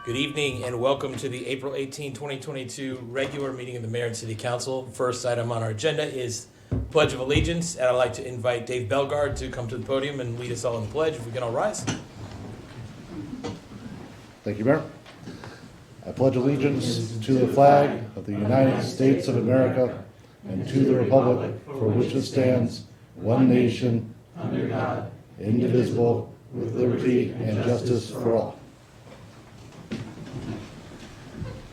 Good evening and welcome to the April 18, 2022 regular meeting of the Mayor and City Council. First item on our agenda is Pledge of Allegiance, and I'd like to invite Dave Bellegarde to come to the podium and lead us all in the pledge. If we can all rise. Thank you, Mayor. I pledge allegiance to the flag of the United States of America and to the republic for which it stands, one nation, under God, indivisible, with liberty and justice for all.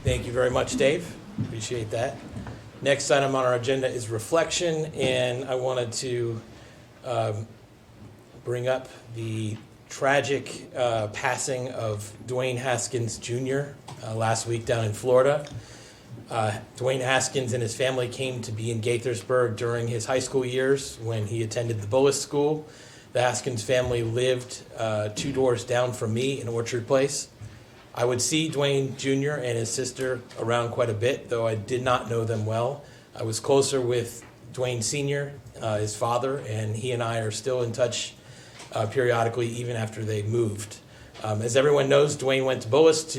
Thank you very much, Dave. Appreciate that. Next item on our agenda is reflection, and I wanted to bring up the tragic passing of Dwayne Haskins Jr. Last week down in Florida. Dwayne Haskins and his family came to be in Gaithersburg during his high school years when he attended the Bullis School. The Haskins family lived 2 doors down from me in Orchard Place. I would see Dwayne Jr. and his sister around quite a bit, though I did not know them well. I was closer with Dwayne Sr., his father, and he and I are still in touch periodically, even after they moved. As everyone knows, Dwayne went to Bullis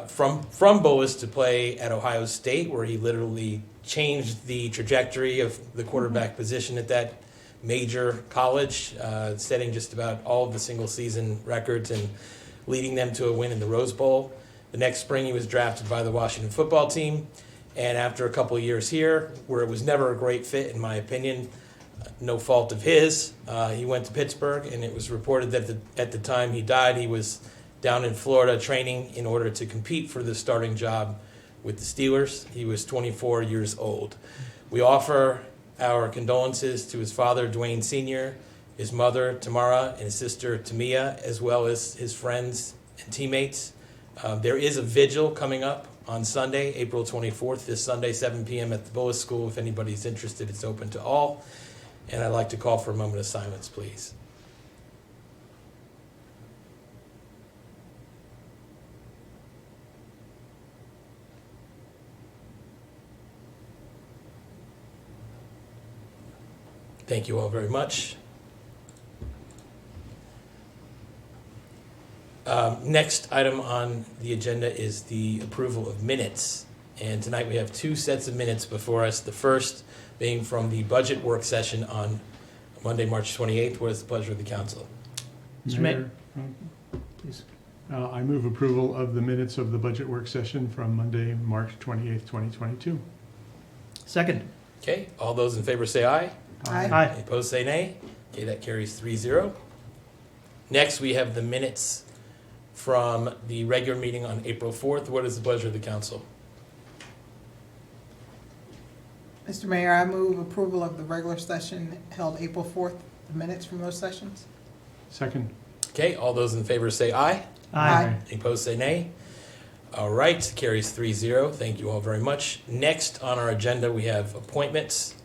from Bullis to play at Ohio State, where he literally changed the trajectory of the quarterback position at that major college, setting just about all of the single-season records and leading them to a win in the Rose Bowl. The next spring, he was drafted by the Washington football team, and after a couple of years here, where it was never a great fit, in my opinion, no fault of his, he went to Pittsburgh, and it was reported that at the time he died, he was down in Florida training in order to compete for the starting job with the Steelers. He was 24 years old. We offer our condolences to his father, Dwayne Sr., his mother, Tamara, and his sister, Tamia, as well as his friends and teammates. There is a vigil coming up on Sunday, April 24th, this Sunday, 7 p.m. at the Bullis School. If anybody's interested, it's open to all. And I'd like to call for a moment of silence, please. Thank you all very much. Next item on the agenda is the approval of minutes. And tonight we have 2 sets of minutes before us. The first being from the budget work session on Monday, March 28th. What is the pleasure of the council? Mr. Mayor, please. I move approval of the minutes of the budget work session from Monday, March 28th, 2022. Second. Okay, all those in favor say aye. Aye. Any opposed say nay. Okay, that carries 3-0. Next, we have the minutes from the regular meeting on April 4th. What is the pleasure of the council? Mr. Mayor, I move approval of the regular session held April 4th, the minutes from those sessions. Second. Okay, all those in favor say aye. Aye. Any opposed say nay. All right, carries 3-0. Thank you all very much. Next on our agenda, we have appointments.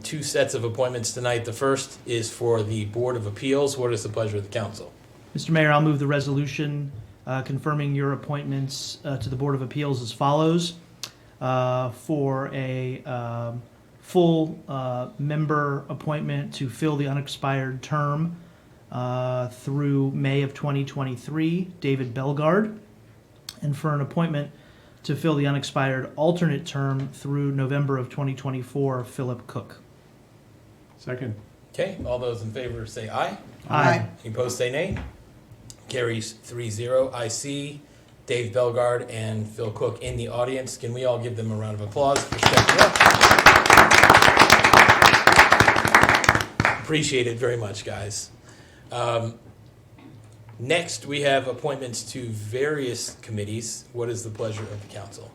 2 sets of appointments tonight. The first is for the Board of Appeals. What is the pleasure of the council? Mr. Mayor, I'll move the resolution confirming your appointments to the Board of Appeals as follows. For a full member appointment to fill the unexpired term through May of 2023, David Bellegarde. And for an appointment to fill the unexpired alternate term through November of 2024, Philip Cook. Second. Okay, all those in favor say aye. Aye. Any opposed say nay. Carries 3-0. I see Dave Bellegarde and Phil Cook in the audience. Can we all give them a round of applause for stepping up? Appreciate it very much, guys. Next, we have appointments to various committees. What is the pleasure of the council?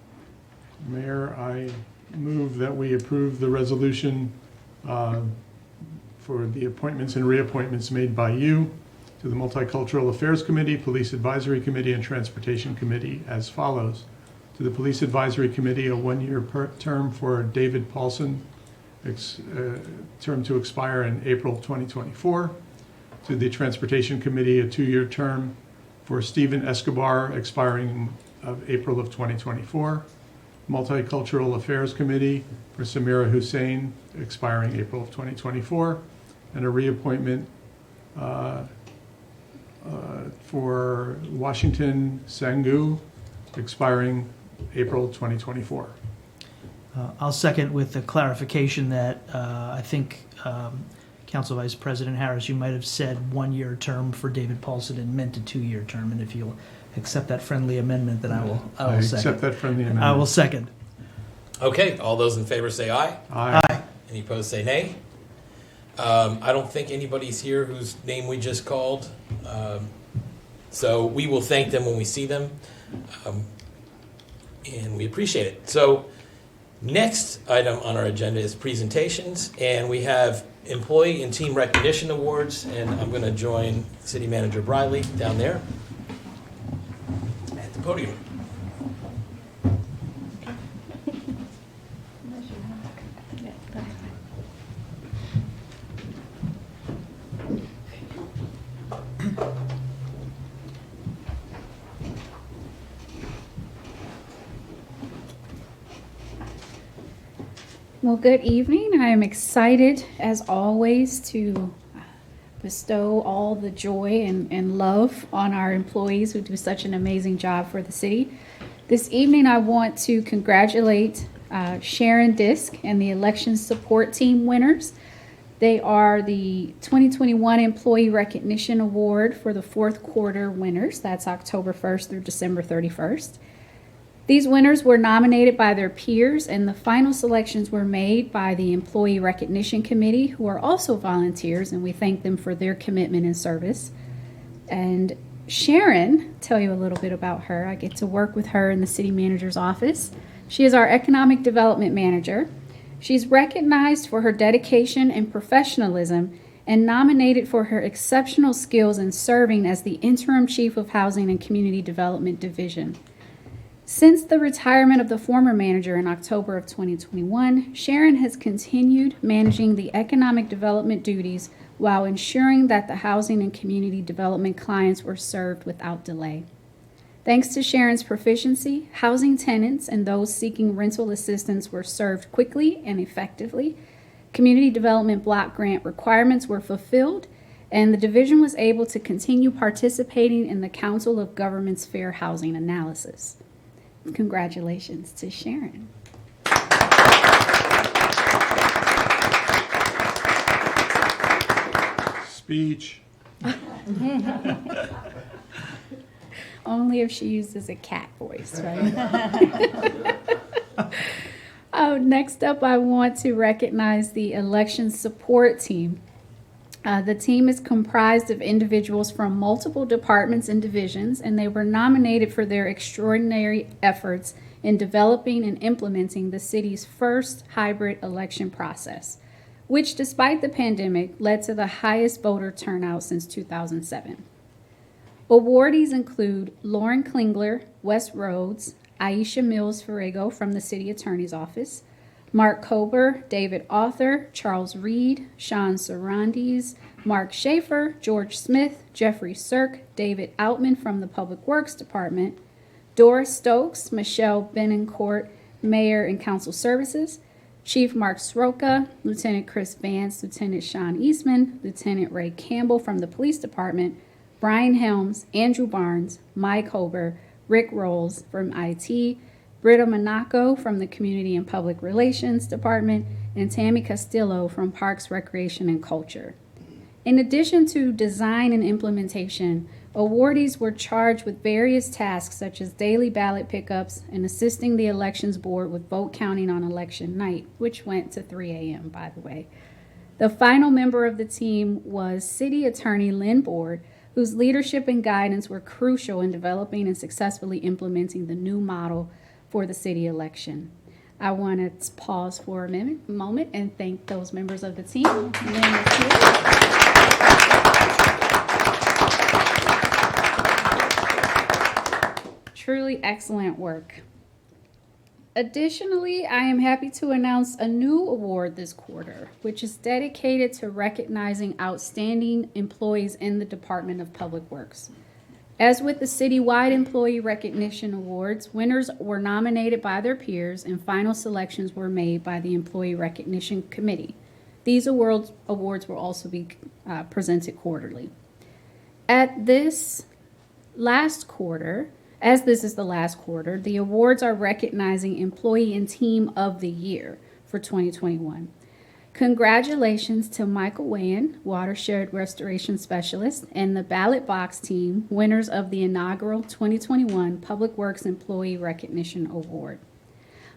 Mayor, I move that we approve the resolution for the appointments and reappointments made by you to the Multicultural Affairs Committee, Police Advisory Committee, and Transportation Committee as follows. To the Police Advisory Committee, a 1-year term for David Paulson, term to expire in April 2024. To the Transportation Committee, a 2-year term for Stephen Escobar, expiring of April of 2024. Multicultural Affairs Committee for Samira Hussein, expiring April of 2024. And a reappointment for Washington Sangu, expiring April 2024. I'll second with the clarification that I think Council Vice President Harris, you might have said 1-year term for David Paulson and meant a 2-year term. And if you'll accept that friendly amendment, then I will second. Accept that friendly amendment. I will second. Okay, all those in favor say aye. Aye. Any opposed say nay. I don't think anybody's here whose name we just called. So we will thank them when we see them. And we appreciate it. So next item on our agenda is presentations. And we have Employee and Team Recognition Awards. And I'm going to join City Manager Briley down there at the podium. Well, good evening. I am excited, as always, to bestow all the joy and love on our employees who do such an amazing job for the city. This evening, I want to congratulate Sharon Disk and the Election Support Team winners. They are the 2021 Employee Recognition Award for the fourth quarter winners. That's October 1st through December 31st. These winners were nominated by their peers, and the final selections were made by the Employee Recognition Committee, who are also volunteers, and we thank them for their commitment and service. And Sharon, tell you a little bit about her. I get to work with her in the city manager's office. She is our economic development manager. She's recognized for her dedication and professionalism and nominated for her exceptional skills in serving as the interim chief of housing and community development division. Since the retirement of the former manager in October of 2021, Sharon has continued managing the economic development duties while ensuring that the housing and community development clients were served without delay. Thanks to Sharon's proficiency, housing tenants and those seeking rental assistance were served quickly and effectively. Community development block grant requirements were fulfilled, and the division was able to continue participating in the Council of Governments Fair Housing Analysis. Congratulations to Sharon. Speech. Only if she uses a cat voice, right? Next up, I want to recognize the election support team. The team is comprised of individuals from multiple departments and divisions, and they were nominated for their extraordinary efforts in developing and implementing the city's first hybrid election process, which, despite the pandemic, led to the highest voter turnout since 2007. Awardees include Lauren Klingler, West Rhodes, Aisha Mills Ferrego from the City Attorney's Office, Mark Kober, David Arthur, Charles Reed, Sean Sarandis, Mark Schaefer, George Smith, Jeffrey Sirk, David Outman from the Public Works Department, Doris Stokes, Michelle Benencourt, Mayor and Council Services, Chief Mark Sroka, Lieutenant Chris Vance, Lieutenant Sean Eastman, Lieutenant Ray Campbell from the Police Department, Brian Helms, Andrew Barnes, Mike Hober, Rick Rolls from IT, Britta Monaco from the Community and Public Relations Department, and Tammy Castillo from Parks, Recreation, and Culture. In addition to design and implementation, awardees were charged with various tasks such as daily ballot pickups and assisting the elections board with vote counting on election night, which went to 3 a.m., by the way. The final member of the team was City Attorney Lynn Board, whose leadership and guidance were crucial in developing and successfully implementing the new model for the city election. I want to pause for a moment and thank those members of the team. Truly excellent work. Additionally, I am happy to announce a new award this quarter, which is dedicated to recognizing outstanding employees in the Department of Public Works. As with the citywide Employee Recognition Awards, winners were nominated by their peers and final selections were made by the Employee Recognition Committee. These awards will also be presented quarterly. At this As this is the last quarter, the awards are recognizing Employee and Team of the Year for 2021. Congratulations to Michael Wayan, Watershed Restoration Specialist, and the Ballot Box team, winners of the inaugural 2021 Public Works Employee Recognition Award.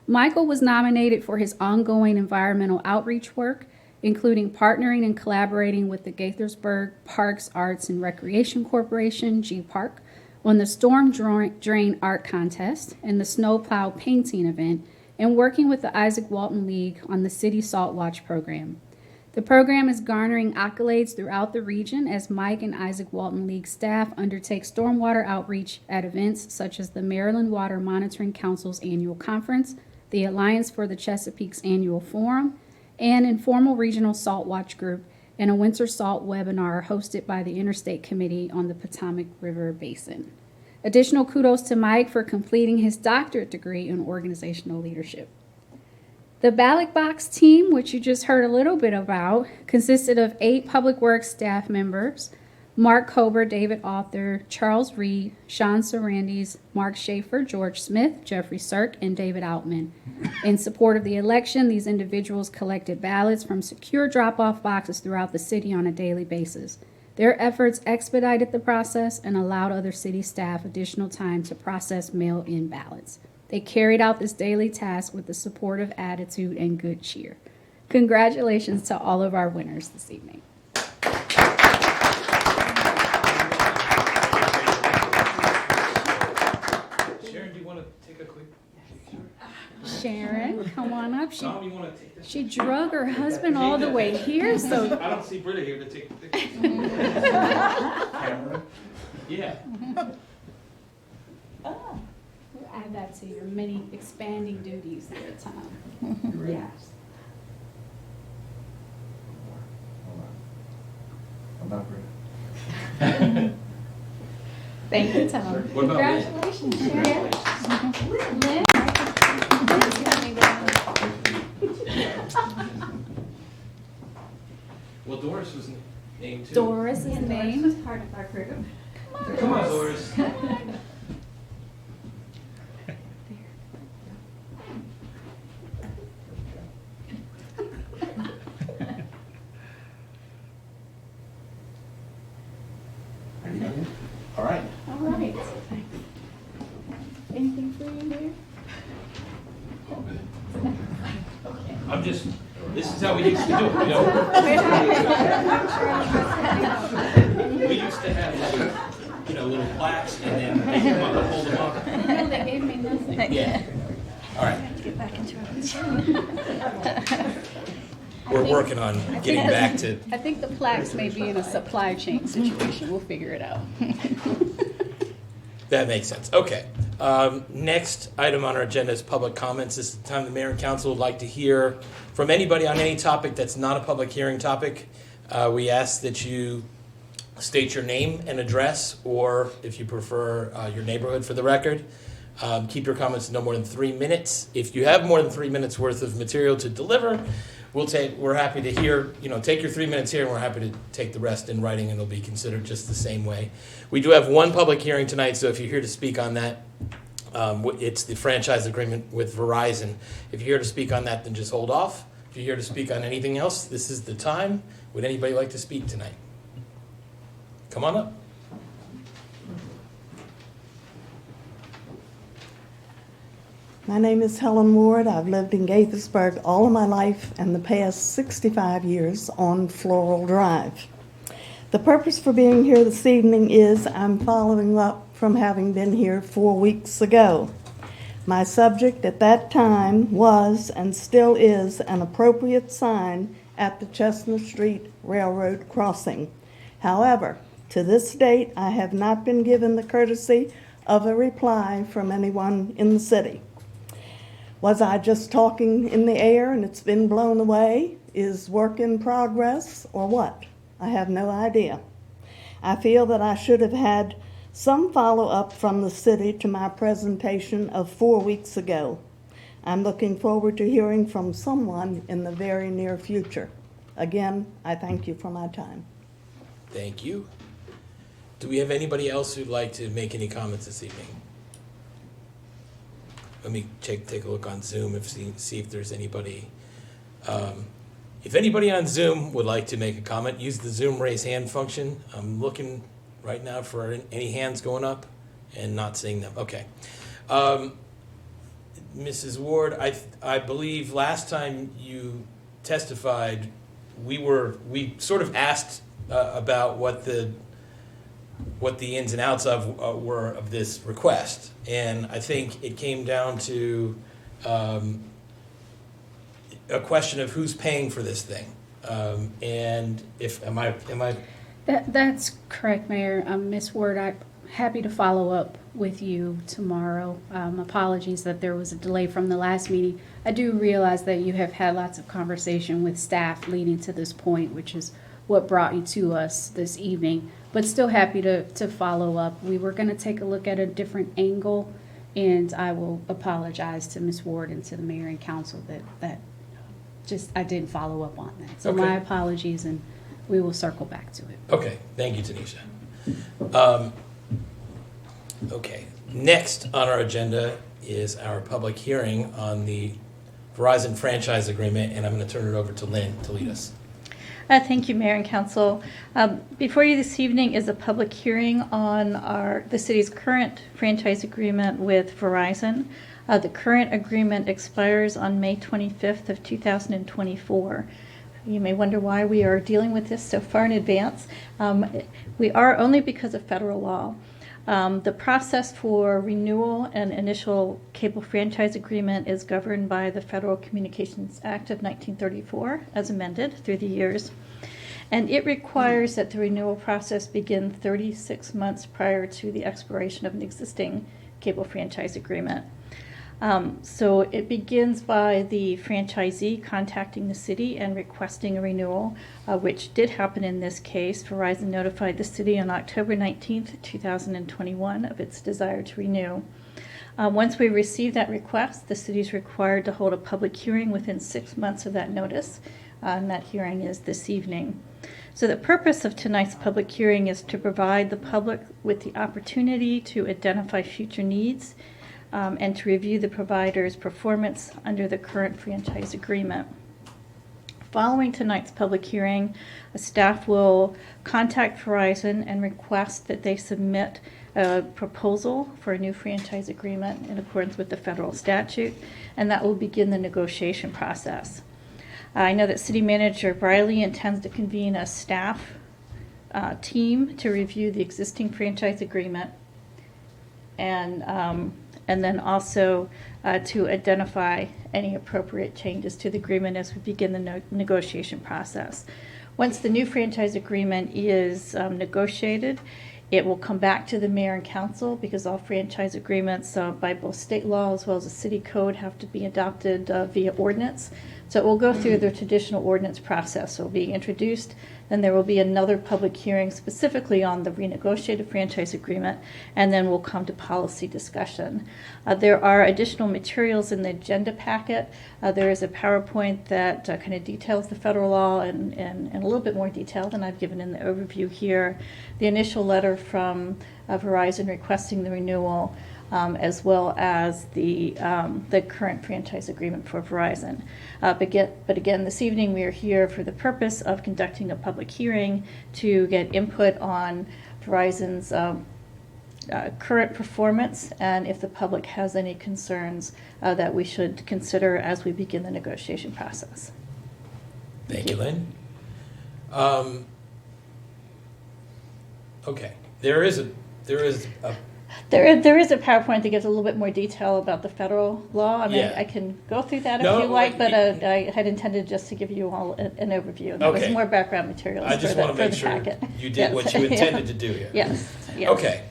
Michael was nominated for his ongoing environmental outreach work, including partnering and collaborating with the Gaithersburg Parks, Arts, and Recreation Corporation, G-Park, on the Storm Drain Art Contest and the Snowplow Painting event, and working with the Isaac Walton League on the City Salt Watch program. The program is garnering accolades throughout the region as Mike and Isaac Walton League staff undertake stormwater outreach at events such as the Maryland Water Monitoring Council's annual conference, the Alliance for the Chesapeake's annual forum, an informal regional salt watch group, and a winter salt webinar hosted by the Interstate Committee on the Potomac River Basin. Additional kudos to Mike for completing his doctorate degree in organizational leadership. The Ballot Box team, which you just heard a little bit about, consisted of 8 Public Works staff members: Mark Kober, David Author, Charles Reed, Sean Sarandis, Mark Schaefer, George Smith, Jeffrey Sirk, and David Outman. In support of the election, these individuals collected ballots from secure drop-off boxes throughout the city on a daily basis. Their efforts expedited the process and allowed other city staff additional time to process mail-in ballots. They carried out this daily task with a supportive attitude and good cheer. Congratulations to all of our winners this evening. Sharon, do you want to take a quick picture? Sharon, come on up. Tom, you want to take this? She drug her husband all the way here, so I don't see Britta here to take the picture. Camera? Yeah. we'll add that to your many expanding duties there, Tom. Yes. I'm not ready. Thank you, Tom. What about Lynn? Congratulations, Sharon. Lynn? Lynn's coming down. Well, Doris was named too. Doris is named. Part of our group. Come on, Doris. All right. All right. Anything for you here? This is how we used to do it, you know? We used to have, little plaques and then they come up and hold them up. No, they gave me nothing. Yeah. All right. Get back into our We're working on getting back to, I think the plaques may be in a supply chain situation. We'll figure it out. that makes sense. Okay. Next item on our agenda is public comments. This is the time the mayor and council would like to hear from anybody on any topic that's not a public hearing topic. We ask that you state your name and address, or if you prefer, your neighborhood for the record. Keep your comments to no more than 3 minutes. If you have more than 3 minutes worth of material to deliver, we're happy to hear, take your 3 minutes here, and we're happy to take the rest in writing, and it'll be considered just the same way. We do have one public hearing tonight, so if you're here to speak on that, it's the franchise agreement with Verizon. If you're here to speak on that, then just hold off. If you're here to speak on anything else, this is the time. Would anybody like to speak tonight? Come on up. My name is Helen Ward. I've lived in Gaithersburg all of my life and the past 65 years on Floral Drive. The purpose for being here this evening is I'm following up from having been here 4 weeks ago. My subject at that time was and still is an appropriate sign at the Chestnut Street Railroad crossing. However, to this date, I have not been given the courtesy of a reply from anyone in the city. Was I just talking in the air and it's been blown away? Is work in progress or what? I have no idea. I feel that I should have had some follow-up from the city to my presentation of 4 weeks ago. I'm looking forward to hearing from someone in the very near future. Again, I thank you for my time. Thank you. Do we have anybody else who'd like to make any comments this evening? Let me take a look on Zoom see if there's anybody. If anybody on Zoom would like to make a comment, use the Zoom raise hand function. I'm looking right now for any hands going up and not seeing them. Okay. Mrs. Ward, I believe last time you testified, we sort of asked about what the ins and outs were of this request, and I think it came down to a question of who's paying for this thing, and am I? That's correct, Mayor. Ms. Ward, I'm happy to follow up with you tomorrow. Apologies that there was a delay from the last meeting. I do realize that you have had lots of conversation with staff leading to this point, which is what brought you to us this evening, but still happy to follow up. We were going to take a look at a different angle, and I will apologize to Ms. Ward and to the mayor and council that just I didn't follow up on that. So Okay. my apologies, and we will circle back to it. Okay, thank you, Tanisha. Okay, next on our agenda is our public hearing on the Verizon franchise agreement, and I'm going to turn it over to Lynn to lead us. Thank you, Mayor and Council. Before you this evening is a public hearing on the city's current franchise agreement with Verizon. The current agreement expires on May 25th of 2024. You may wonder why we are dealing with this so far in advance. We are only because of federal law. The process for renewal and initial cable franchise agreement is governed by the Federal Communications Act of 1934, as amended through the years. And it requires that the renewal process begin 36 months prior to the expiration of an existing cable franchise agreement. So it begins by the franchisee contacting the city and requesting a renewal, which did happen in this case. Verizon notified the city on October 19th, 2021 of its desire to renew. Once we receive that request, the city is required to hold a public hearing within 6 months of that notice, and that hearing is this evening. So the purpose of tonight's public hearing is to provide the public with the opportunity to identify future needs and to review the provider's performance under the current franchise agreement. Following tonight's public hearing, staff will contact Verizon and request that they submit a proposal for a new franchise agreement in accordance with the federal statute, and that will begin the negotiation process. I know that City Manager Briley intends to convene a staff team to review the existing franchise agreement and then also to identify any appropriate changes to the agreement as we begin the negotiation process. Once the new franchise agreement is negotiated, it will come back to the mayor and council because all franchise agreements by both state law as well as the city code have to be adopted via ordinance. So it will go through the traditional ordinance process. It will be introduced, then there will be another public hearing specifically on the renegotiated franchise agreement, and then we'll come to policy discussion. There are additional materials in the agenda packet. There is a PowerPoint that kind of details the federal law and a little bit more detail than I've given in the overview here. The initial letter from Verizon requesting the renewal, as well as the current franchise agreement for Verizon. But again, this evening we are here for the purpose of conducting a public hearing to get input on Verizon's current performance and if the public has any concerns that we should consider as we begin the negotiation process. Thank you, Lynn. Okay, there is a There is a PowerPoint that gives a little bit more detail about the federal law. I mean, Yeah. I can go through that No, if you like, but wait. I had intended just to give you all an overview. There Okay. was more background materials I just for want to the make sure packet. you did Yes. what you intended to do here. Yes. Yes. Okay,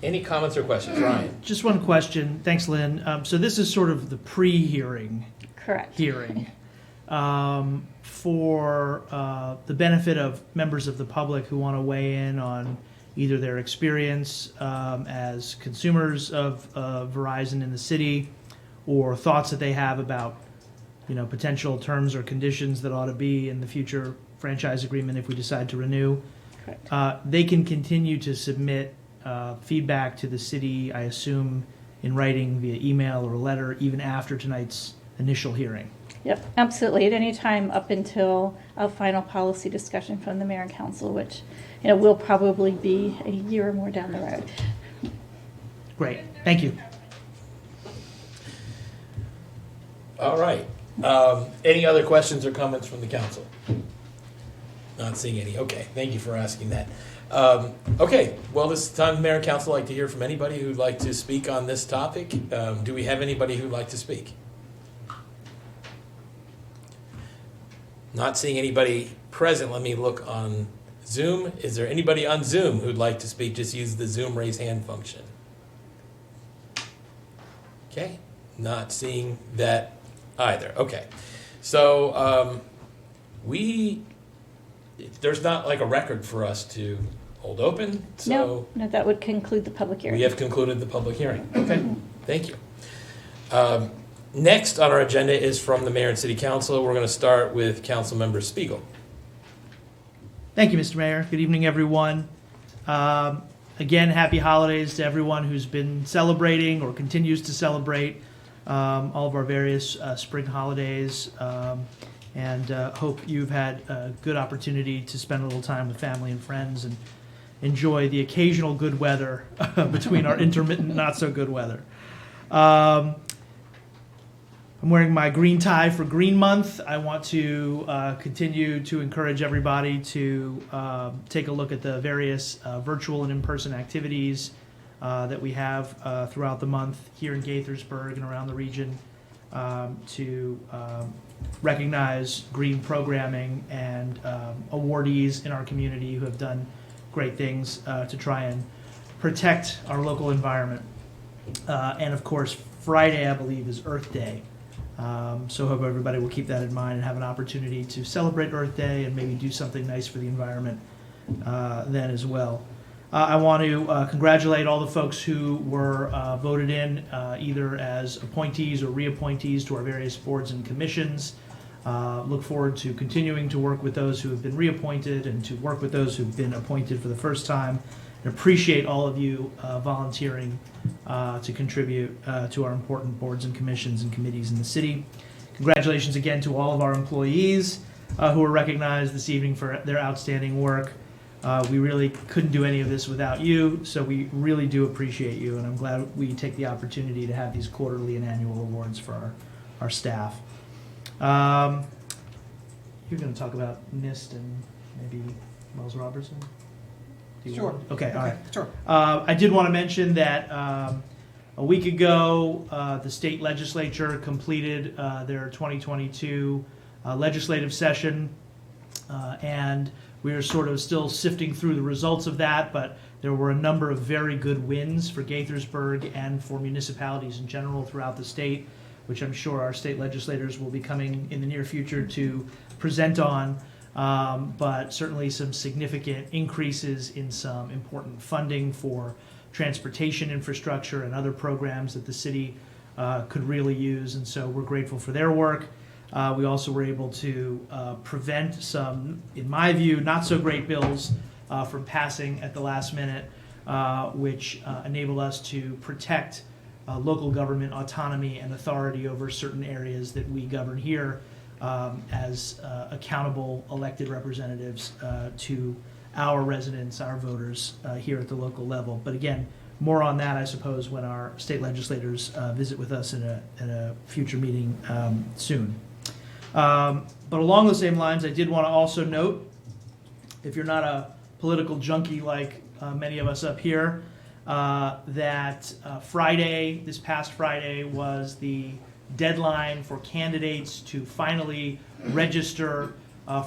any comments or questions? Ryan? Just one question. Thanks, Lynn. So this is sort of the pre-hearing Correct. hearing for the benefit of members of the public who want to weigh in on either their experience as consumers of Verizon in the city, or thoughts that they have about, potential terms or conditions that ought to be in the future franchise agreement if we decide to renew. Correct. They can continue to submit feedback to the city, I assume, in writing via email or letter, even after tonight's initial hearing. Yep, absolutely. At any time up until a final policy discussion from the mayor and council, which, will probably be a year or more down the road. Great, thank you. All right. Any other questions or comments from the council? Not seeing any. Okay, thank you for asking that. Okay, well, this time, Mayor and Council, I'd like to hear from anybody who'd like to speak on this topic. Do we have anybody who'd like to speak? Not seeing anybody present. Let me look on Zoom. Is there anybody on Zoom who'd like to speak? Just use the Zoom raise hand function. Okay, not seeing that either. Okay, so there's not like a record for us to hold open, so No, that would conclude the public hearing. we have concluded the public hearing. Okay, thank you. Next on our agenda is from the mayor and city council. We're going to start with Councilmember Spiegel. Thank you, Mr. Mayor. Good evening, everyone. Again, happy holidays to everyone who's been celebrating or continues to celebrate all of our various spring holidays. And hope you've had a good opportunity to spend a little time with family and friends and enjoy the occasional good weather between our intermittent not so good weather. I'm wearing my green tie for Green Month. I want to continue to encourage everybody to take a look at the various virtual and in-person activities that we have throughout the month here in Gaithersburg and around the region to recognize green programming and awardees in our community who have done great things to try and protect our local environment. And of course, Friday, I believe, is Earth Day. So hope everybody will keep that in mind and have an opportunity to celebrate Earth Day and maybe do something nice for the environment then as well. I want to congratulate all the folks who were voted in either as appointees or reappointees to our various boards and commissions. Look forward to continuing to work with those who have been reappointed and to work with those who've been appointed for the first time. And appreciate all of you volunteering to contribute to our important boards and commissions and committees in the city. Congratulations again to all of our employees who were recognized this evening for their outstanding work. We really couldn't do any of this without you, so we really do appreciate you, and I'm glad we take the opportunity to have these quarterly and annual awards for our staff. You're going to talk about NIST and maybe Wells Robertson? Sure. Okay, all right. Sure. I did want to mention that a week ago, the state legislature completed their 2022 legislative session, and we are sort of still sifting through the results of that, but there were a number of very good wins for Gaithersburg and for municipalities in general throughout the state, which I'm sure our state legislators will be coming in the near future to present on. But certainly some significant increases in some important funding for transportation infrastructure and other programs that the city could really use, and so we're grateful for their work. We also were able to prevent some, in my view, not so great bills from passing at the last minute, which enable us to protect local government autonomy and authority over certain areas that we govern here as accountable elected representatives to our residents, our voters here at the local level. But again, more on that, I suppose, when our state legislators visit with us in a future meeting soon. But along the same lines, I did want to also note, if you're not a political junkie like many of us up here, that Friday, this past Friday, was the deadline for candidates to finally register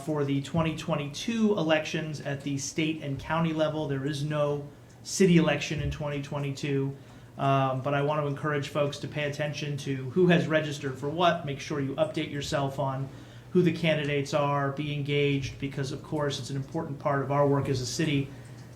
for the 2022 elections at the state and county level. There is no city election in 2022, but I want to encourage folks to pay attention to who has registered for what. Make sure you update yourself on who the candidates are, be engaged, because of course it's an important part of our work as a city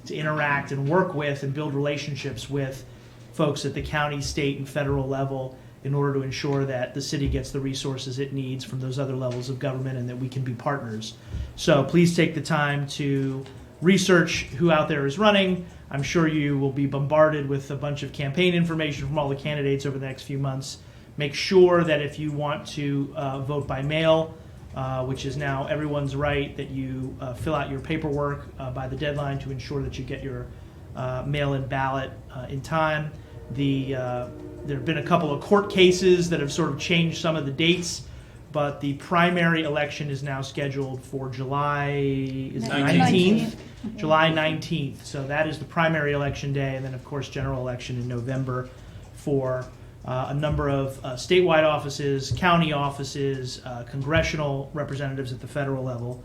to interact and work with and build relationships with folks at the county, state, and federal level in order to ensure that the city gets the resources it needs from those other levels of government and that we can be partners. So please take the time to research who out there is running. I'm sure you will be bombarded with a bunch of campaign information from all the candidates over the next few months. Make sure that if you want to vote by mail, which is now everyone's right, that you fill out your paperwork by the deadline to ensure that you get your mail-in ballot in time. There have been a couple of court cases that have sort of changed some of the dates, but the primary election is now scheduled for July 19th. July 19th. So that is the primary election day, and then of course general election in November for a number of statewide offices, county offices, congressional representatives at the federal level.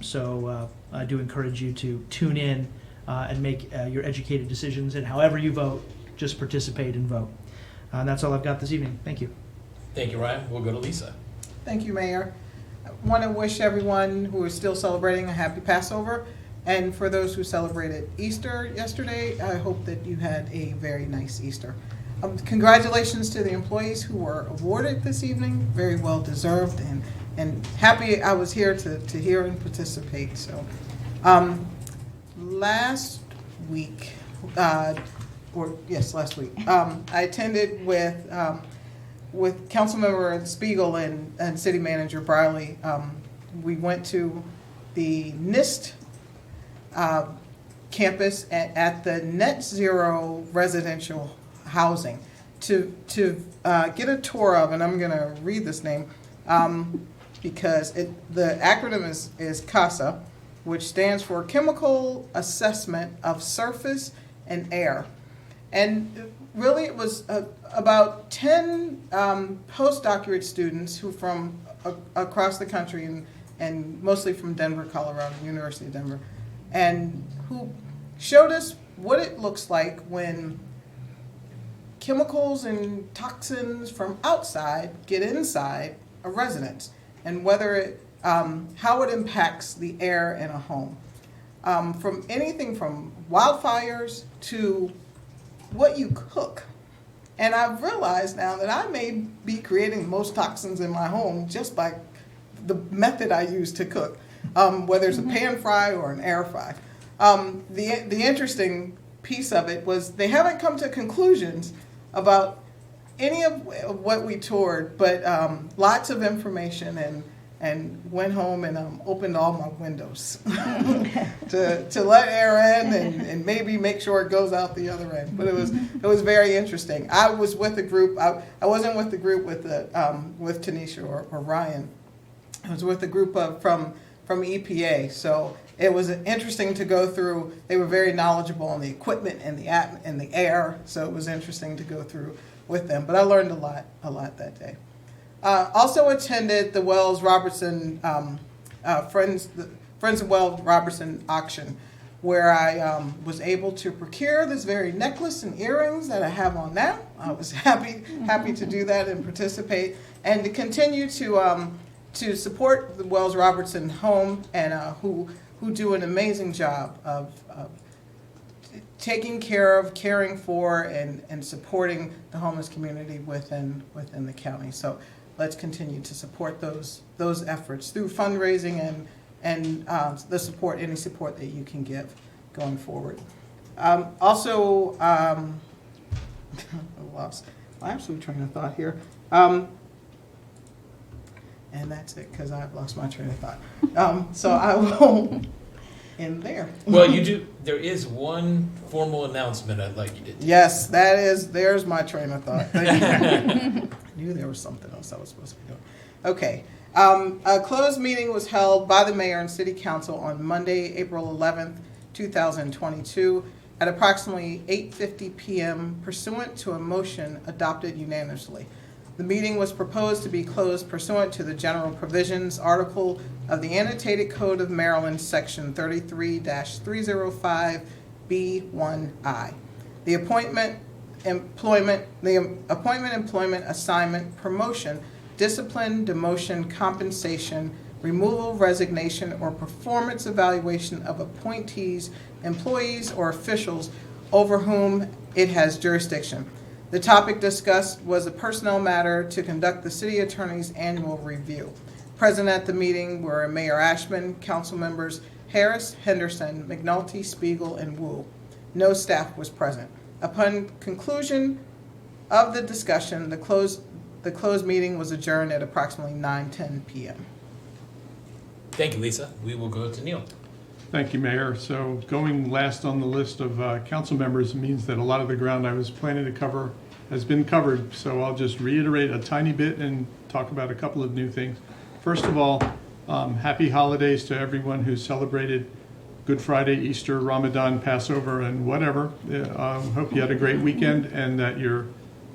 So I do encourage you to tune in and make your educated decisions, and however you vote, just participate and vote. And that's all I've got this evening. Thank you. Thank you, Ryan. We'll go to Lisa. Thank you, Mayor. I want to wish everyone who is still celebrating a happy Passover. And for those who celebrated Easter yesterday, I hope that you had a very nice Easter. Congratulations to the employees who were awarded this evening. Very well deserved, and happy I was here to hear and participate. So last week, last week, I attended with Councilmember Spiegel and City Manager Briley. We went to the NIST campus at the Net Zero residential housing to get a tour of, and I'm going to read this name because the acronym is CASA, which stands for Chemical Assessment of Surface and Air. And really it was about 10 postdoctorate students who from across the country and mostly from Denver, Colorado, University of Denver, and who showed us what it looks like when chemicals and toxins from outside get inside a residence, and whether it, how it impacts the air in a home. From anything from wildfires to what you cook. And I've realized now that I may be creating the most toxins in my home just by the method I use to cook, whether it's a pan fry or an air fry. The interesting piece of it was they haven't come to conclusions about any of what we toured, but lots of information, and went home and opened all my windows to let air in and maybe make sure it goes out the other end. But it was very interesting. I was with a group. I wasn't with the group with Tanisha or Ryan. I was with a group from EPA. So it was interesting to go through. They were very knowledgeable on the equipment and the air. So it was interesting to go through with them. But I learned a lot that day. Also attended the Wells Robertson Friends of Wells Robertson auction, where I was able to procure this very necklace and earrings that I have on now. I was happy to do that and participate, and to continue to support the Wells Robertson home, and who do an amazing job of taking care of, caring for, and supporting the homeless community within the county. So let's continue to support those efforts through fundraising and the support, any support that you can give going forward. Also, I lost my absolute train of thought here. And that's it, because I've lost my train of thought. So I will end there. Well, there is one formal announcement I'd like you to do. Yes, there's my train of thought. Thank you. I knew there was something else I was supposed to be doing. Okay. A closed meeting was held by the mayor and city council on Monday, April 11th, 2022 at approximately 8:50 p.m. pursuant to a motion adopted unanimously. The meeting was proposed to be closed pursuant to the general provisions article of the Annotated Code of Maryland, section 33-305B1I. The appointment, employment, assignment, promotion, discipline, demotion, compensation, removal, resignation, or performance evaluation of appointees, employees, or officials over whom it has jurisdiction. The topic discussed was a personnel matter to conduct the city attorney's annual review. Present at the meeting were Mayor Ashman, council members Harris, Henderson, McNulty, Spiegel, and Wu. No staff was present. Upon conclusion of the discussion, the closed meeting was adjourned at approximately 9:10 p.m. Thank you, Lisa. We will go to Neil. Thank you, Mayor. So going last on the list of council members means that a lot of the ground I was planning to cover has been covered. So I'll just reiterate a tiny bit and talk about a couple of new things. First of all, happy holidays to everyone who celebrated Good Friday, Easter, Ramadan, Passover, and whatever. Hope you had a great weekend and that you're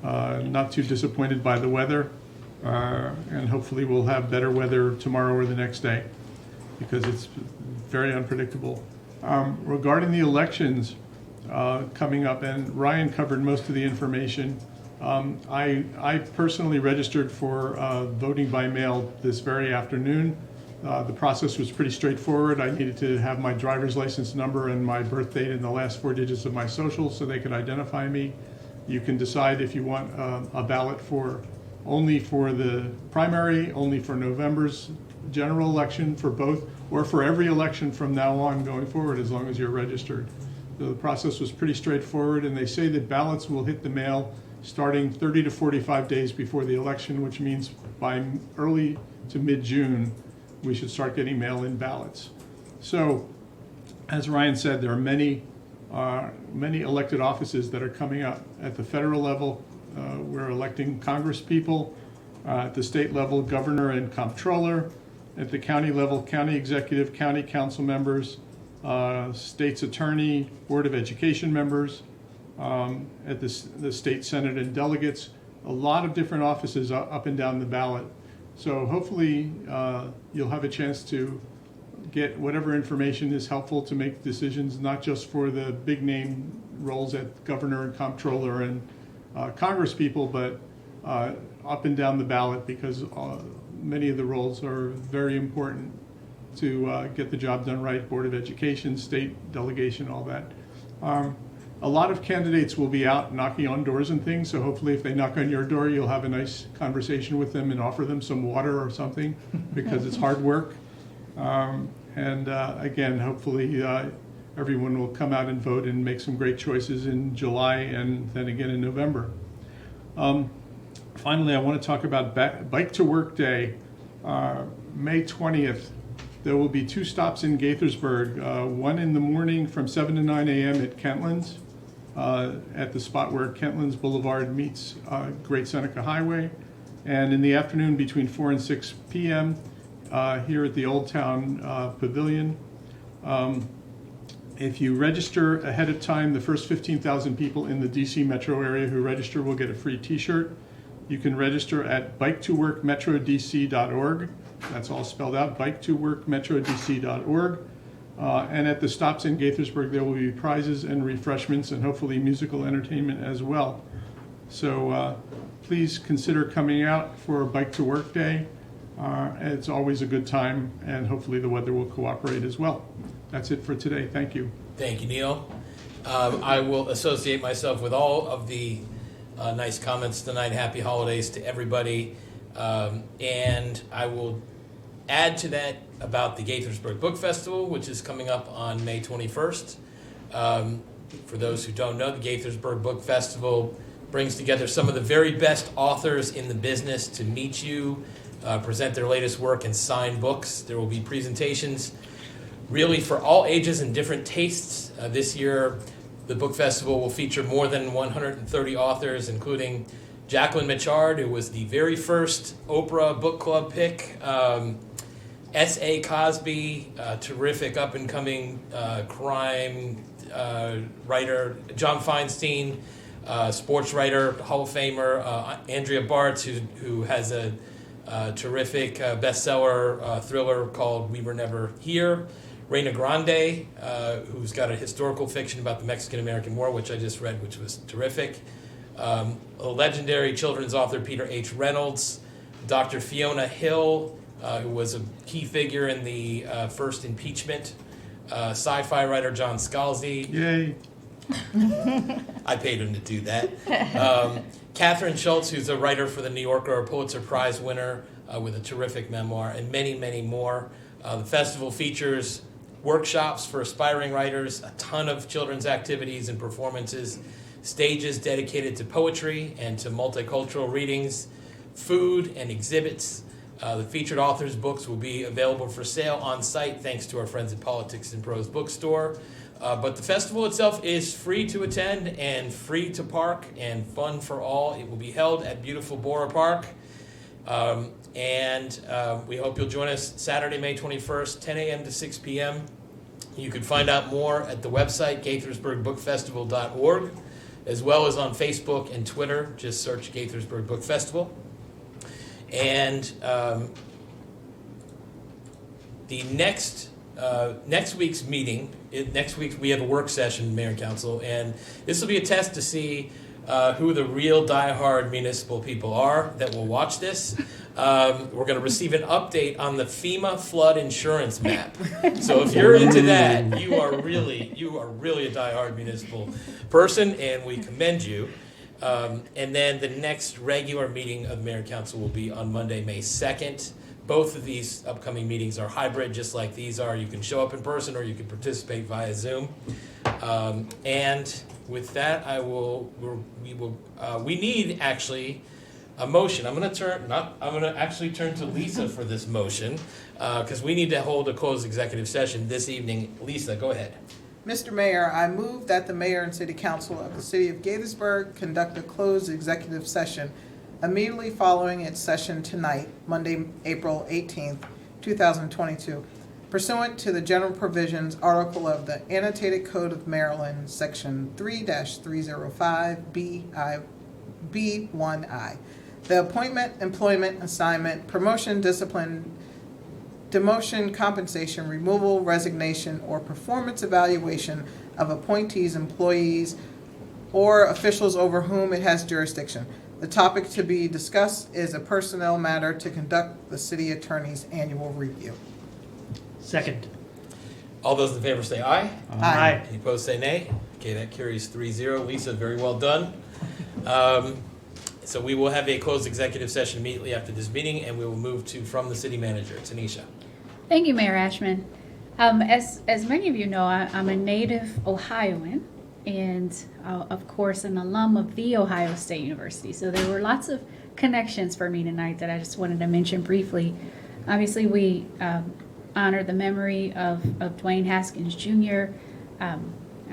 not too disappointed by the weather. And hopefully we'll have better weather tomorrow or the next day, because it's very unpredictable. Regarding the elections coming up, and Ryan covered most of the information, I personally registered for voting by mail this very afternoon. The process was pretty straightforward. I needed to have my driver's license number and my birth date and the last 4 digits of my social so they could identify me. You can decide if you want a ballot only for the primary, only for November's general election, for both, or for every election from now on going forward, as long as you're registered. So the process was pretty straightforward, and they say that ballots will hit the mail starting 30 to 45 days before the election, which means by early to mid-June, we should start getting mail-in ballots. So, as Ryan said, there are many elected offices that are coming up. At the federal level, we're electing Congress people. At the state level, governor and comptroller. At the county level, county executive, county council members, state's attorney, board of education members, at the state senate and delegates. A lot of different offices up and down the ballot. So hopefully you'll have a chance to get whatever information is helpful to make decisions, not just for the big name roles at governor and comptroller and Congress people, but up and down the ballot, because many of the roles are very important to get the job done right. Board of Education, state delegation, all that. A lot of candidates will be out knocking on doors and things, so hopefully if they knock on your door, you'll have a nice conversation with them and offer them some water or something, because it's hard work. Again, hopefully everyone will come out and vote and make some great choices in July and then again in November. Finally, I want to talk about Bike to Work Day, May 20th. There will be 2 stops in Gaithersburg, one in the morning from 7 to 9 a.m. at Kentlands, at the spot where Kentlands Boulevard meets Great Seneca Highway, and in the afternoon between 4 and 6 p.m. Here at the Old Town Pavilion. If you register ahead of time, the first 15,000 people in the DC metro area who register will get a free t-shirt. You can register at biketoworkmetrodc.org. That's all spelled out, biketoworkmetrodc.org. And at the stops in Gaithersburg, there will be prizes and refreshments and hopefully musical entertainment as well. So please consider coming out for Bike to Work Day. It's always a good time, and hopefully the weather will cooperate as well. That's it for today. Thank you. Thank you, Neil. I will associate myself with all of the nice comments tonight. Happy holidays to everybody. And I will add to that about the Gaithersburg Book Festival, which is coming up on May 21st. For those who don't know, the Gaithersburg Book Festival brings together some of the very best authors in the business to meet you, present their latest work, and sign books. There will be presentations really for all ages and different tastes. This year, the book festival will feature more than 130 authors, including Jacqueline Mitchard, who was the very first Oprah Book Club pick, S.A. Cosby, terrific up-and-coming crime writer, John Feinstein, sports writer, Hall of Famer, Andrea Bartz, who has a terrific bestseller thriller called We Were Never Here, Reina Grande, who's got a historical fiction about the Mexican-American War, which I just read, which was terrific. A legendary children's author, Peter H. Reynolds, Dr. Fiona Hill, who was a key figure in the first impeachment, sci-fi writer John Scalzi. Yay. I paid him to do that. Catherine Schultz, who's a writer for The New Yorker, a Pulitzer Prize winner with a terrific memoir, and many, many more. The festival features workshops for aspiring writers, a ton of children's activities and performances, stages dedicated to poetry and to multicultural readings, food and exhibits. The featured authors' books will be available for sale on site thanks to our friends at Politics and Prose Bookstore. But the festival itself is free to attend and free to park and fun for all. It will be held at beautiful Bora Park. We hope you'll join us Saturday, May 21st, 10 a.m. to 6 p.m. You can find out more at the website, GaithersburgBookFestival.org, as well as on Facebook and Twitter. Just search Gaithersburg Book Festival. And the next week's meeting, next week we have a work session, Mayor and Council, and this will be a test to see who the real diehard municipal people are that will watch this. We're going to receive an update on the FEMA flood insurance map. So if you're into that, you are really a diehard municipal person, and we commend you. And then the next regular meeting of Mayor and Council will be on Monday, May 2nd. Both of these upcoming meetings are hybrid, just like these are. You can show up in person or you can participate via Zoom. And with that, we need actually a motion. I'm going to actually turn to Lisa for this motion because we need to hold a closed executive session this evening. Lisa, go ahead. Mr. Mayor, I move that the mayor and city council of the city of Gaithersburg conduct a closed executive session immediately following its session tonight, Monday, April 18th, 2022, pursuant to the general provisions article of the Annotated Code of Maryland, section 3-305B1I. The appointment, employment, assignment, promotion, discipline, demotion, compensation, removal, resignation, or performance evaluation of appointees, employees, or officials over whom it has jurisdiction. The topic to be discussed is a personnel matter to conduct the city attorney's annual review. Second. All those in favor say aye. Aye. Any opposed say nay. Okay, that carries 3-0. Lisa, very well done. So we will have a closed executive session immediately after this meeting, and we will move to from the city manager, Tanisha. Thank you, Mayor Ashman. As many of you know, I'm a native Ohioan and, of course, an alum of The Ohio State University. So there were lots of connections for me tonight that I just wanted to mention briefly. Obviously, we honor the memory of Dwayne Haskins Jr. I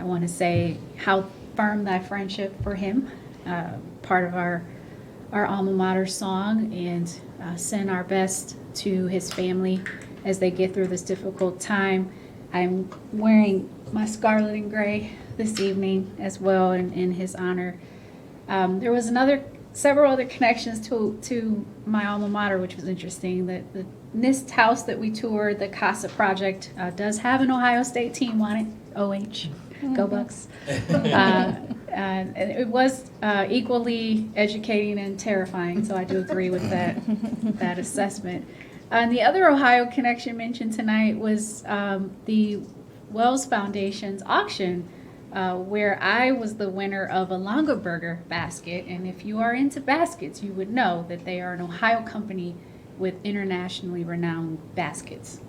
want to say how firm that friendship for him, part of our alma mater song, and send our best to his family as they get through this difficult time. I'm wearing my scarlet and gray this evening as well in his honor. There was several other connections to my alma mater, which was interesting. The NIST house that we toured, the CASA project, does have an Ohio State team on it. OH, go Bucks. And it was equally educating and terrifying, so I do agree with that assessment. And the other Ohio connection mentioned tonight was the Wells Foundation's auction, where I was the winner of a Longaberger basket. And if you are into baskets, you would know that they are an Ohio company with internationally renowned baskets.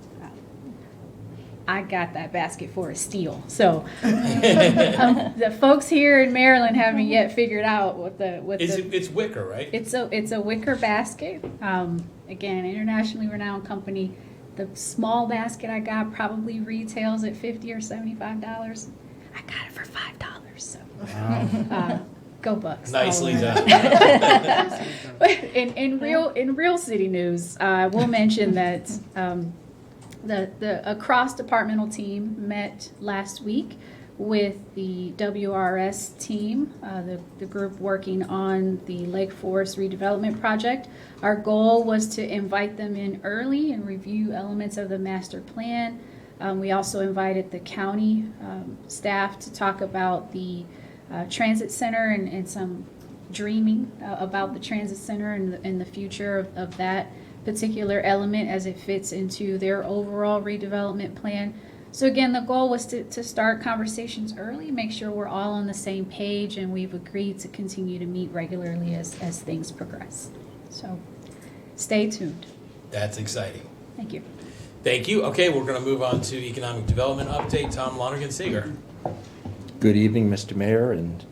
I got that basket for a steal. So the folks here in Maryland haven't yet figured out It's wicker, right? It's a wicker basket. Again, internationally renowned company. The small basket I got probably retails at $50 or $75. I got it for $5. So go Bucks! Nicely done. in real city news, we'll mention that the cross-departmental team met last week with the WRS team, the group working on the Lake Forest redevelopment project. Our goal was to invite them in early and review elements of the master plan. We also invited the county staff to talk about the transit center and some dreaming about the transit center and the future of that particular element as it fits into their overall redevelopment plan. So again, the goal was to start conversations early, make sure we're all on the same page, and we've agreed to continue to meet regularly as things progress. So stay tuned. That's exciting. Thank you. Thank you. Okay, we're going to move on to economic development update. Tom Lonergan-Seeger. Good evening, Mr. Mayor and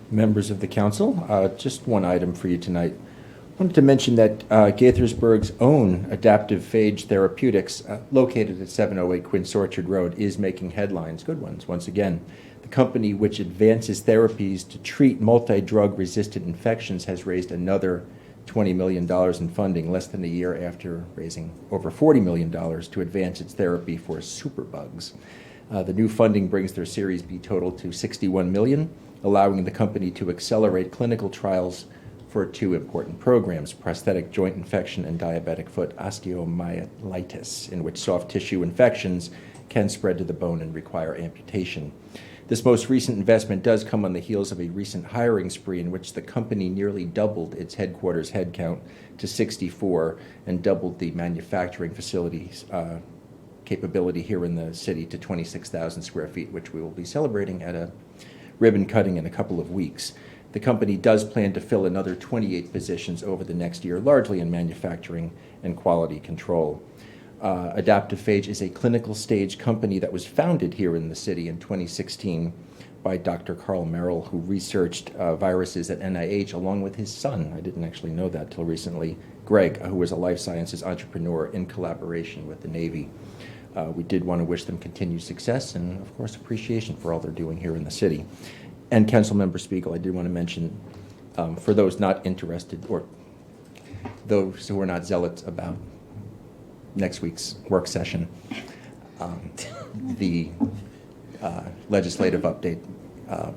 members of the council. Just one item for you tonight. I wanted to mention that Gaithersburg's own adaptive phage therapeutics, located at 708 Quince Orchard Road, is making headlines, good ones, once again. The company, which advances therapies to treat multi-drug resistant infections, has raised another $20 million in funding less than a year after raising over $40 million to advance its therapy for superbugs. The new funding brings their Series B total to $61 million, allowing the company to accelerate clinical trials for two important programs: prosthetic joint infection and diabetic foot osteomyelitis, in which soft tissue infections can spread to the bone and require amputation. This most recent investment does come on the heels of a recent hiring spree in which the company nearly doubled its headquarters headcount to 64 and doubled the manufacturing facilities capability here in the city to 26,000 square feet, which we will be celebrating at a ribbon cutting in a couple of weeks. The company does plan to fill another 28 positions over the next year, largely in manufacturing and quality control. Adaptive Phage is a clinical stage company that was founded here in the city in 2016 by Dr. Carl Merrill, who researched viruses at NIH along with his son. I didn't actually know that till recently, Greg, who was a life sciences entrepreneur in collaboration with the Navy. We did want to wish them continued success and, of course, appreciation for all they're doing here in the city. And Councilmember Spiegel, I did want to mention, for those not interested or those who are not zealots about next week's work session, the legislative update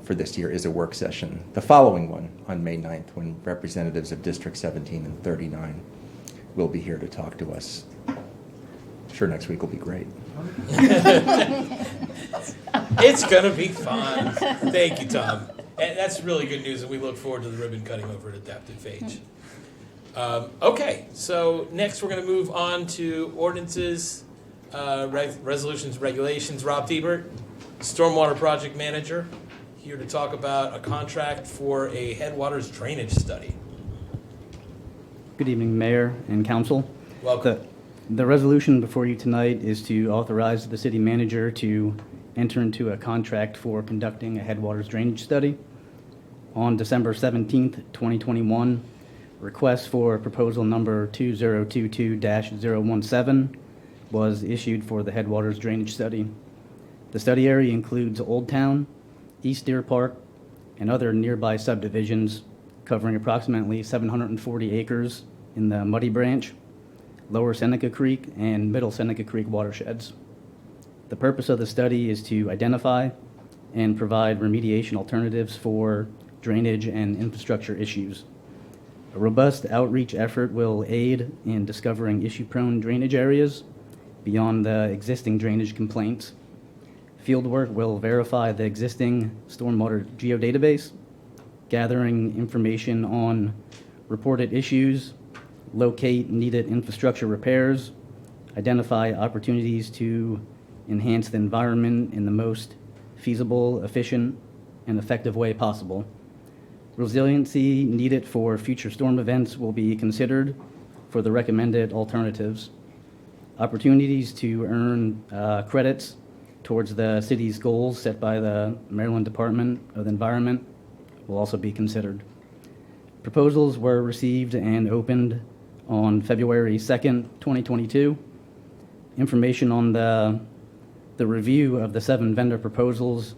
for this year is a work session. The following one on May 9th, when representatives of District 17 and 39 will be here to talk to us. I'm sure next week will be great. It's going to be fun. Thank you, Tom. And that's really good news, and we look forward to the ribbon cutting over at Adaptive Phage. Okay, so next we're going to move on to ordinances, resolutions, regulations. Rob Thiebert, Stormwater Project Manager, here to talk about a contract for a headwaters drainage study. Good evening, Mayor and Council. Welcome. The resolution before you tonight is to authorize the city manager to enter into a contract for conducting a headwaters drainage study. On December 17th, 2021, request for proposal number 2022-017 was issued for the headwaters drainage study. The study area includes Old Town, East Deer Park, and other nearby subdivisions covering approximately 740 acres in the Muddy Branch, Lower Seneca Creek, and Middle Seneca Creek watersheds. The purpose of the study is to identify and provide remediation alternatives for drainage and infrastructure issues. A robust outreach effort will aid in discovering issue-prone drainage areas beyond the existing drainage complaints. Fieldwork will verify the existing stormwater geodatabase, gathering information on reported issues, locate needed infrastructure repairs, identify opportunities to enhance the environment in the most feasible, efficient, and effective way possible. Resiliency needed for future storm events will be considered for the recommended alternatives. Opportunities to earn credits towards the city's goals set by the Maryland Department of the Environment will also be considered. Proposals were received and opened on February 2nd, 2022. Information on the review of the 7 vendor proposals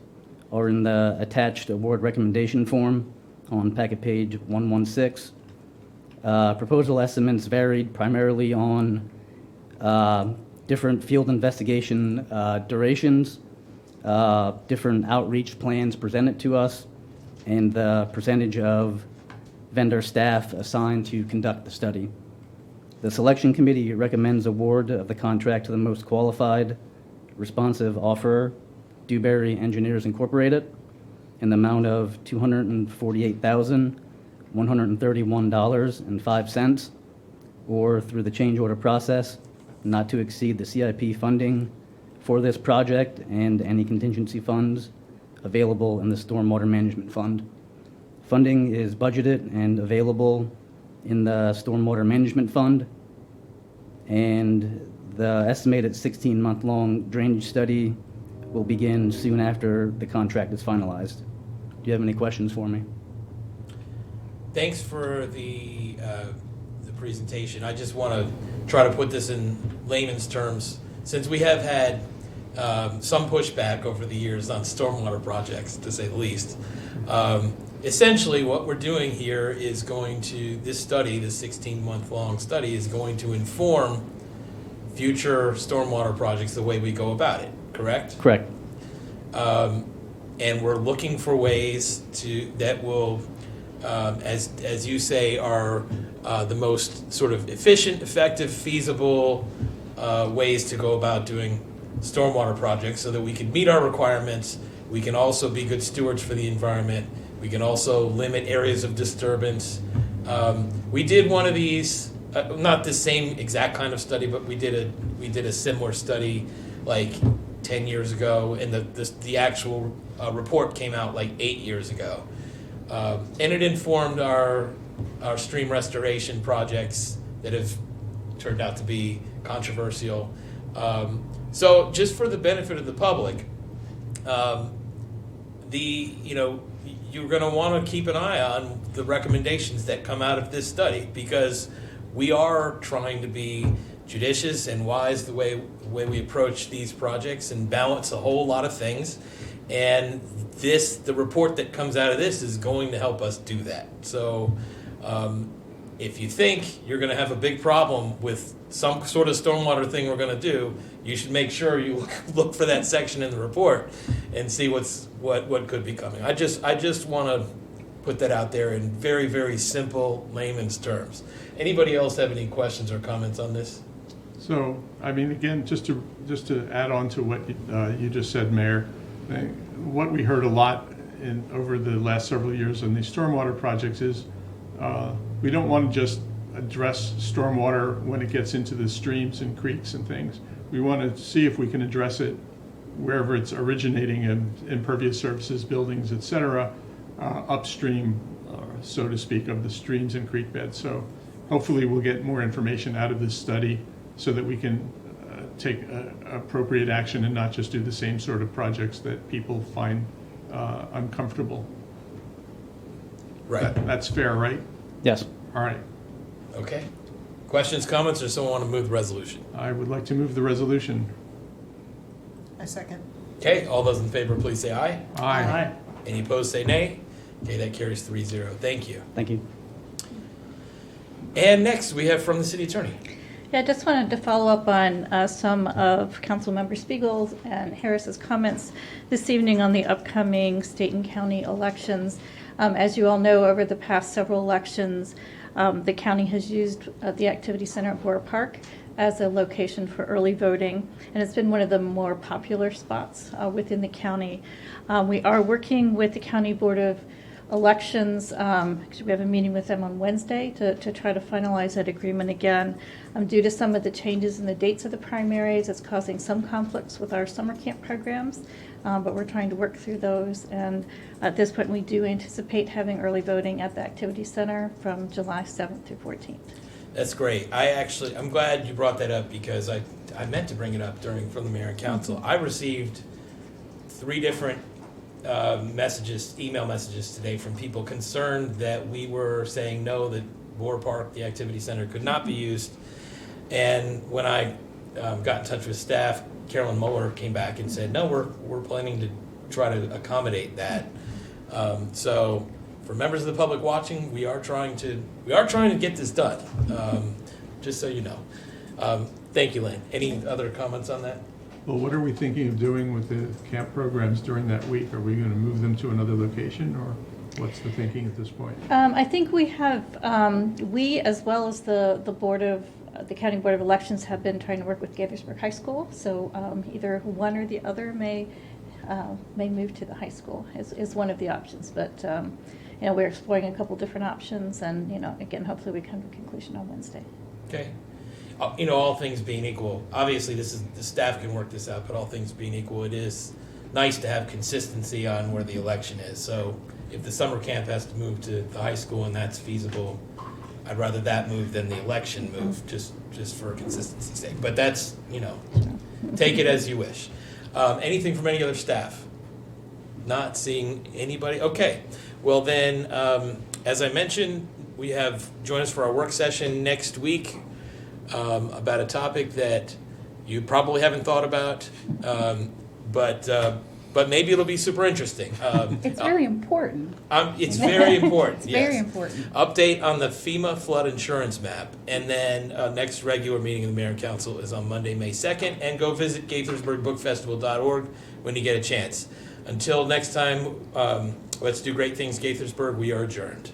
are in the attached award recommendation form on packet page 116. Proposal estimates varied primarily on different field investigation durations, different outreach plans presented to us, and the percentage of vendor staff assigned to conduct the study. The selection committee recommends award of the contract to the most qualified responsive offerer, Dewberry Engineers Incorporated, in the amount of $248,131.05, or through the change order process, not to exceed the CIP funding for this project and any contingency funds available in the Stormwater Management Fund. Funding is budgeted and available in the Stormwater Management Fund, and The estimated 16-month-long drainage study will begin soon after the contract is finalized. Do you have any questions for me? Thanks for the presentation. I just want to try to put this in layman's terms. Since we have had some pushback over the years on stormwater projects, to say the least, essentially what we're doing here is this study, this 16-month-long study, is going to inform future stormwater projects the way we go about it, correct? Correct. And we're looking for ways that will, as you say, are the most sort of efficient, effective, feasible ways to go about doing stormwater projects so that we can meet our requirements. We can also be good stewards for the environment. We can also limit areas of disturbance. We did one of these, not the same exact kind of study, but we did a similar study like 10 years ago, and the actual report came out like 8 years ago. And it informed our stream restoration projects that have turned out to be controversial. So just for the benefit of the public, you're going to want to keep an eye on the recommendations that come out of this study, because we are trying to be judicious and wise the way we approach these projects and balance a whole lot of things. And the report that comes out of this is going to help us do that. So if you think you're going to have a big problem with some sort of stormwater thing we're going to do, you should make sure you look for that section in the report and see what could be coming. I just want to put that out there in very, very simple layman's terms. Anybody else have any questions or comments on this? So, I mean, again, just to add on to what you just said, Mayor, what we heard a lot over the last several years on these stormwater projects is we don't want to just address stormwater when it gets into the streams and creeks and things. We want to see if we can address it wherever it's originating in impervious surfaces, buildings, et cetera, upstream, so to speak, of the streams and creek beds. So hopefully we'll get more information out of this study so that we can take appropriate action and not just do the same sort of projects that people find uncomfortable. Right. That's fair, right? Yes. All right. Okay. Questions, comments, or someone want to move the resolution? I would like to move the resolution. I second. Okay, all those in favor, please say aye. Aye. Any opposed, say nay. Okay, that carries 3-0. Thank you. Thank you. And next, we have from the city attorney. Yeah, I just wanted to follow up on some of Councilmember Spiegel's and Harris's comments this evening on the upcoming state and county elections. As you all know, over the past several elections, the county has used the Activity Center at Borough Park as a location for early voting, and it's been one of the more popular spots within the county. We are working with the County Board of Elections. Actually, we have a meeting with them on Wednesday to try to finalize that agreement again. Due to some of the changes in the dates of the primaries, it's causing some conflicts with our summer camp programs, but we're trying to work through those. And at this point, we do anticipate having early voting at the Activity Center from July 7th through 14th. That's great. I'm glad you brought that up, because I meant to bring it up from the mayor and council. I received 3 different email messages today from people concerned that we were saying no, that Borough Park, the activity center, could not be used. And when I got in touch with staff, Carolyn Muller came back and said, no, we're planning to try to accommodate that. So for members of the public watching, we are trying to get this done. Just so you know. Thank you, Lynn. Any other comments on that? Well, what are we thinking of doing with the camp programs during that week? Are we going to move them to another location, or what's the thinking at this point? I think we have, we as well as the County Board of Elections have been trying to work with Gaithersburg High School. So either one or the other may move to the high school is one of the options. But we're exploring a couple different options, and again, hopefully we come to a conclusion on Wednesday. Okay. All things being equal, obviously the staff can work this out, but all things being equal, it is nice to have consistency on where the election is. So if the summer camp has to move to the high school and that's feasible, I'd rather that move than the election move, just for consistency's sake. But that's, take it as you wish. Anything from any other staff? Not seeing anybody? Okay. Well then, as I mentioned, we have join us for our work session next week about a topic that you probably haven't thought about, but maybe it'll be super interesting. It's really important. It's very important. It's yes. very important. Update on the FEMA flood insurance map. And then next regular meeting of the Mayor and Council is on Monday, May 2nd. And go visit GaithersburgBookFestival.org when you get a chance. Until next time, let's do great things, Gaithersburg. We are adjourned.